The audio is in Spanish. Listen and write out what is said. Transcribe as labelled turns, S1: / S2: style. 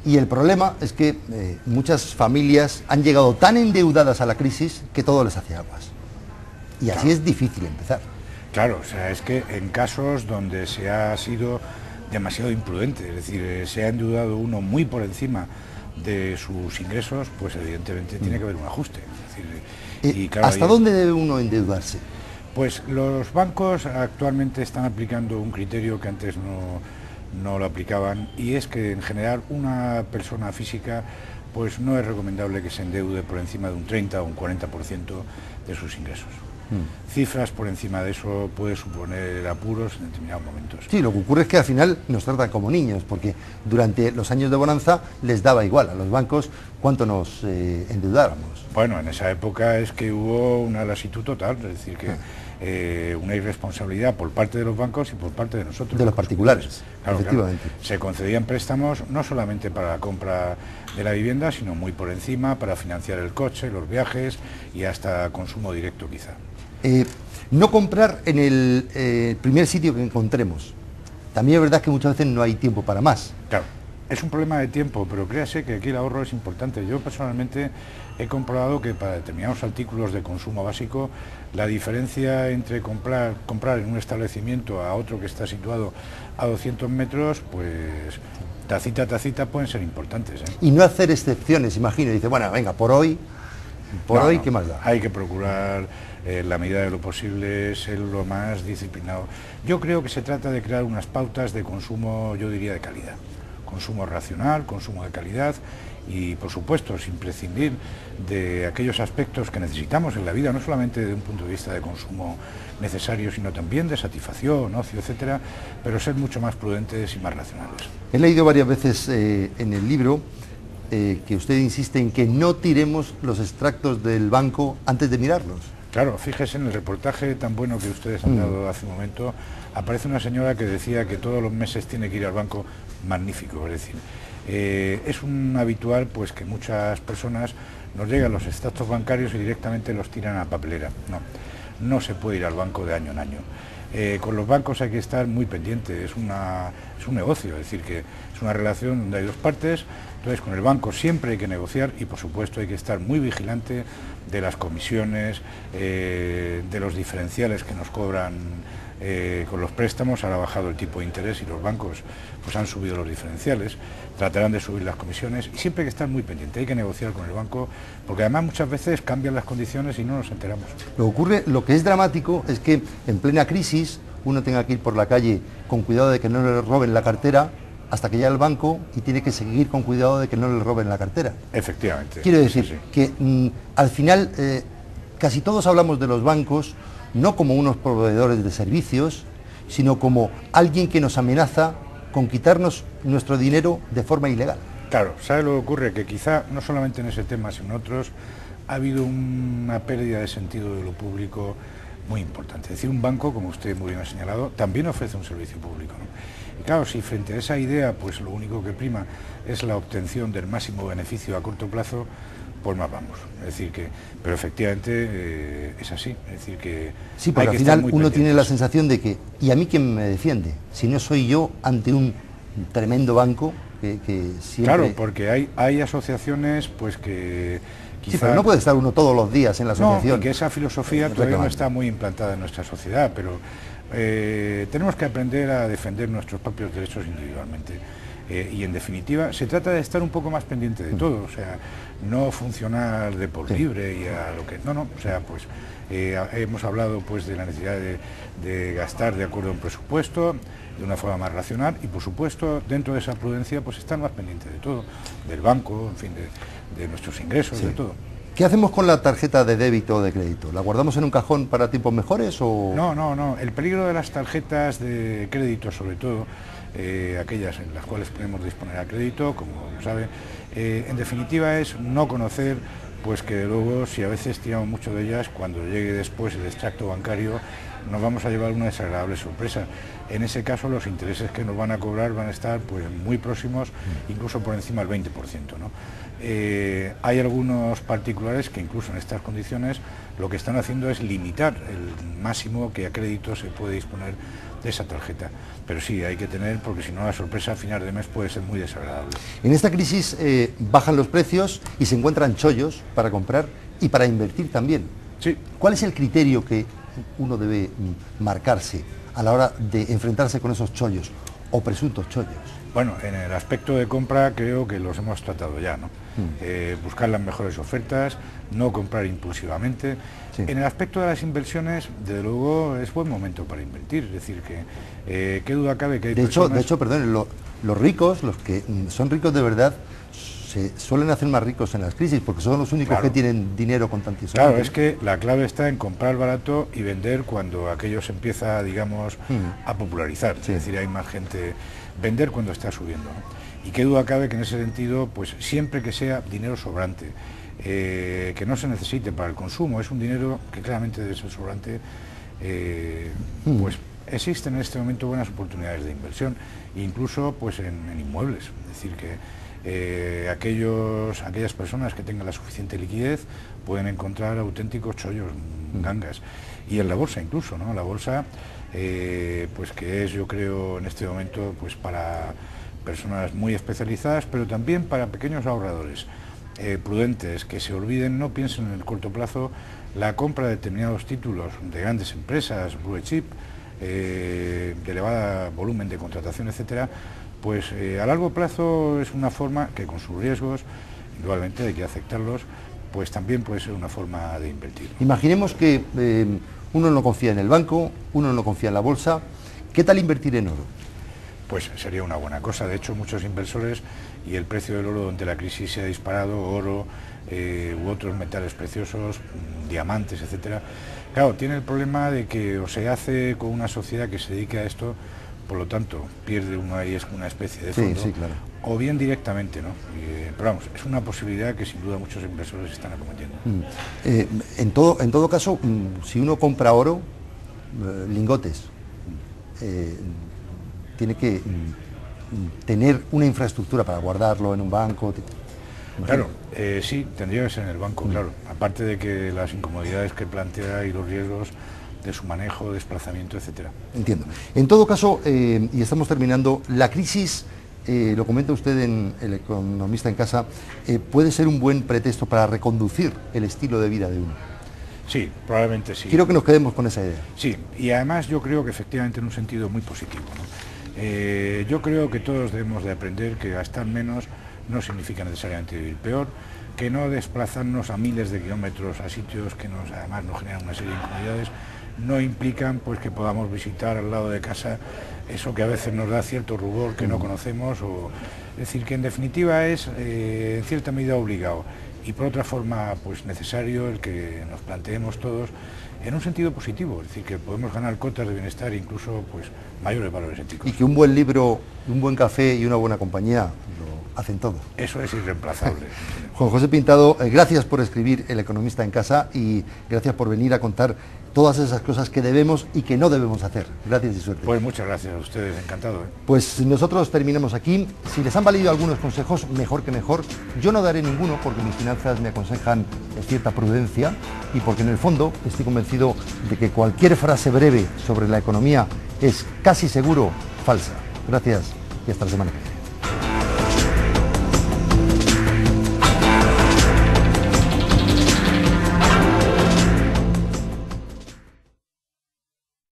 S1: Y el problema es que muchas familias han llegado tan endeudadas a la crisis que todo les hace aguas. Y así es difícil empezar.
S2: Claro, o sea, es que en casos donde se ha sido demasiado imprudente, es decir, se ha endeudado uno muy por encima de sus ingresos, pues evidentemente tiene que haber un ajuste. Es decir,
S1: y claro, ¿hasta dónde debe uno endeudarse?
S2: Pues los bancos actualmente están aplicando un criterio que antes no lo aplicaban, y es que en general una persona física pues no es recomendable que se endeude por encima de un 30 o un 40% de sus ingresos. Cifras por encima de eso puede suponer apuros en determinados momentos.
S1: Sí, lo que ocurre es que al final nos tratan como niños, porque durante los años de bonanza les daba igual a los bancos cuánto nos endeudábamos.
S2: Bueno, en esa época es que hubo una lasitud total, es decir, que una irresponsabilidad por parte de los bancos y por parte de nosotros.
S1: De los particulares,
S2: claro,
S1: efectivamente.
S2: Claro. Se concedían préstamos no solamente para la compra de la vivienda, sino muy por encima para financiar el coche, los viajes y hasta consumo directo quizá.
S1: No comprar en el primer sitio que encontremos. También es verdad que muchas veces no hay tiempo para más.
S2: Claro, es un problema de tiempo, pero créase que aquí el ahorro es importante. Yo personalmente he comprobado que para determinados artículos de consumo básico, la diferencia entre comprar en un establecimiento a otro que está situado a 200 metros, pues tacita a tacita pueden ser importantes, ¿eh?
S1: Y no hacer excepciones, imagino. Dice, bueno, venga, por hoy, ¿qué más da?
S2: Hay que procurar, en la medida de lo posible, ser lo más disciplinado. Yo creo que se trata de crear unas pautas de consumo, yo diría, de calidad. Consumo racional, consumo de calidad y, por supuesto, sin prescindir de aquellos aspectos que necesitamos en la vida, no solamente desde un punto de vista de consumo necesario, sino también de satisfacción, ocio, etcétera, pero ser mucho más prudentes y más racionales.
S1: He leído varias veces en el libro que usted insiste en que no tiremos los extractos del banco antes de mirarlos.
S2: Claro, fíjese en el reportaje tan bueno que ustedes han dado hace un momento, aparece una señora que decía que todos los meses tiene que ir al banco. Magnífico, es decir, es un habitual pues que muchas personas nos llegan los extractos bancarios y directamente los tiran a papelera. No se puede ir al banco de año en año. Con los bancos hay que estar muy pendiente, es un negocio, es decir, que es una relación donde hay dos partes. Entonces con el banco siempre hay que negociar y, por supuesto, hay que estar muy vigilante de las comisiones, de los diferenciales que nos cobran con los préstamos. Ahora ha bajado el tipo de interés y los bancos pues han subido los diferenciales, tratarán de subir las comisiones y siempre hay que estar muy pendiente, hay que negociar con el banco, porque además muchas veces cambian las condiciones y no nos enteramos.
S1: Lo que es dramático es que en plena crisis uno tenga que ir por la calle con cuidado de que no le roben la cartera hasta que llega al banco y tiene que seguir con cuidado de que no le roben la cartera.
S2: Efectivamente.
S1: Quiero decir que al final casi todos hablamos de los bancos no como unos proveedores de servicios, sino como alguien que nos amenaza con quitarnos nuestro dinero de forma ilegal.
S2: Claro, ¿sabe lo que ocurre? Que quizá no solamente en ese tema, sino en otros, ha habido una pérdida de sentido de lo público muy importante. Es decir, un banco, como usted muy bien ha señalado, también ofrece un servicio público, ¿no? Y claro, si frente a esa idea, pues lo único que prima es la obtención del máximo beneficio a corto plazo, pues más vamos. Es decir que, pero efectivamente es así. Es decir que
S1: sí, porque al final uno tiene la sensación de que, ¿y a mí quién me defiende? Si no soy yo ante un tremendo banco que siempre...
S2: Claro, porque hay asociaciones pues que quizá...
S1: Sí, pero no puede estar uno todos los días en la asociación.
S2: No, y que esa filosofía todavía no está muy implantada en nuestra sociedad, pero tenemos que aprender a defender nuestros propios derechos individualmente. Y en definitiva se trata de estar un poco más pendiente de todo, o sea, no funcionar de por libre y a lo que... No, o sea, pues hemos hablado pues de la necesidad de gastar de acuerdo a un presupuesto, de una forma más racional y, por supuesto, dentro de esa prudencia, pues estar más pendiente de todo, del banco, en fin, de nuestros ingresos, de todo.
S1: ¿Qué hacemos con la tarjeta de débito o de crédito? ¿La guardamos en un cajón para tiempos mejores o...?
S2: No. El peligro de las tarjetas de crédito, sobre todo, aquellas en las cuales podemos disponer a crédito, como sabe, en definitiva es no conocer, pues que luego, si a veces tiramos mucho de ellas, cuando llegue después el extracto bancario, nos vamos a llevar una desagradable sorpresa. En ese caso, los intereses que nos van a cobrar van a estar pues muy próximos, incluso por encima del 20%, ¿no? Hay algunos particulares que incluso en estas condiciones lo que están haciendo es limitar el máximo que a crédito se puede disponer de esa tarjeta. Pero sí, hay que tener, porque si no la sorpresa a final de mes puede ser muy desagradable.
S1: En esta crisis bajan los precios y se encuentran chollos para comprar y para invertir también.
S2: Sí.
S1: ¿Cuál es el criterio que uno debe marcarse a la hora de enfrentarse con esos chollos o presuntos chollos?
S2: Bueno, en el aspecto de compra creo que los hemos tratado ya, ¿no? Buscar las mejores ofertas, no comprar impulsivamente. Sí. En el aspecto de las inversiones, desde luego es buen momento para invertir, es decir, que qué duda cabe que hay
S1: de hecho, perdón, los ricos, los que son ricos de verdad, se suelen hacer más ricos en las crisis porque son los únicos que tienen dinero con tantísimo.
S2: Claro, es que la clave está en comprar barato y vender cuando aquello se empieza, digamos, a popularizar. Sí. Es decir, hay más gente, vender cuando está subiendo, ¿no? Y qué duda cabe que en ese sentido, pues siempre que sea dinero sobrante, que no se necesite para el consumo, es un dinero que claramente debe ser sobrante, pues existen en este momento buenas oportunidades de inversión, incluso pues en inmuebles, es decir que aquellas personas que tengan la suficiente liquidez pueden encontrar auténticos chollos, gangas, y en la bolsa incluso, ¿no? La bolsa, pues que es, yo creo, en este momento, pues para personas muy especializadas, pero también para pequeños ahorradores prudentes, que se olviden, no piensen en el corto plazo, la compra de determinados títulos de grandes empresas, blue chip, de elevado volumen de contratación, etcétera, pues a largo plazo es una forma que, con sus riesgos, indudablemente hay que aceptarlos, pues también puede ser una forma de invertir, ¿no?
S1: Imaginemos que uno no confía en el banco, uno no confía en la bolsa. ¿Qué tal invertir en oro?
S2: Pues sería una buena cosa. De hecho, muchos inversores, y el precio del oro durante la crisis se ha disparado, oro u otros metales preciosos, diamantes, etcétera. Claro, tiene el problema de que o se hace con una sociedad que se dedique a esto, por lo tanto pierde uno ahí, es una especie de fondo,
S1: sí, claro,
S2: o bien directamente, ¿no? Pero vamos, es una posibilidad que sin duda muchos inversores están acometiendo.
S1: En todo caso, si uno compra oro, lingotes, tiene que tener una infraestructura para guardarlo en un banco.
S2: Claro, sí, tendría que ser en el banco, claro. Aparte de que las incomodidades que plantea y los riesgos de su manejo, desplazamiento, etcétera.
S1: Entiendo. En todo caso, y estamos terminando, la crisis, lo comenta usted en El Economista en Casa, puede ser un buen pretexto para reconducir el estilo de vida de uno.
S2: Sí, probablemente sí.
S1: Quiero que nos quedemos con esa idea.
S2: Sí, y además yo creo que efectivamente en un sentido muy positivo, ¿no? Yo creo que todos debemos de aprender que gastar menos no significa necesariamente vivir peor, que no desplazarnos a miles de kilómetros a sitios que además nos generan una serie de incomodidades, no implican pues que podamos visitar al lado de casa eso que a veces nos da cierto rubor que no conocemos, es decir, que en definitiva es en cierta medida obligado y por otra forma pues necesario el que nos planteemos todos en un sentido positivo, es decir, que podemos ganar cotas de bienestar, incluso pues mayores valores éticos.
S1: Y que un buen libro, un buen café y una buena compañía lo hacen todo.
S2: Eso es irreemplazable.
S1: Juan José Pintado, gracias por escribir El Economista en Casa y gracias por venir a contar todas esas cosas que debemos y que no debemos hacer. Gracias y suerte.
S2: Pues muchas gracias a ustedes, encantado.
S1: Pues nosotros terminamos aquí. Si les han valido algunos consejos, mejor que mejor. Yo no daré ninguno porque mis finanzas me aconsejan cierta prudencia y porque en el fondo estoy convencido de que cualquier frase breve sobre la economía es casi seguro falsa. Gracias y hasta la semana que viene.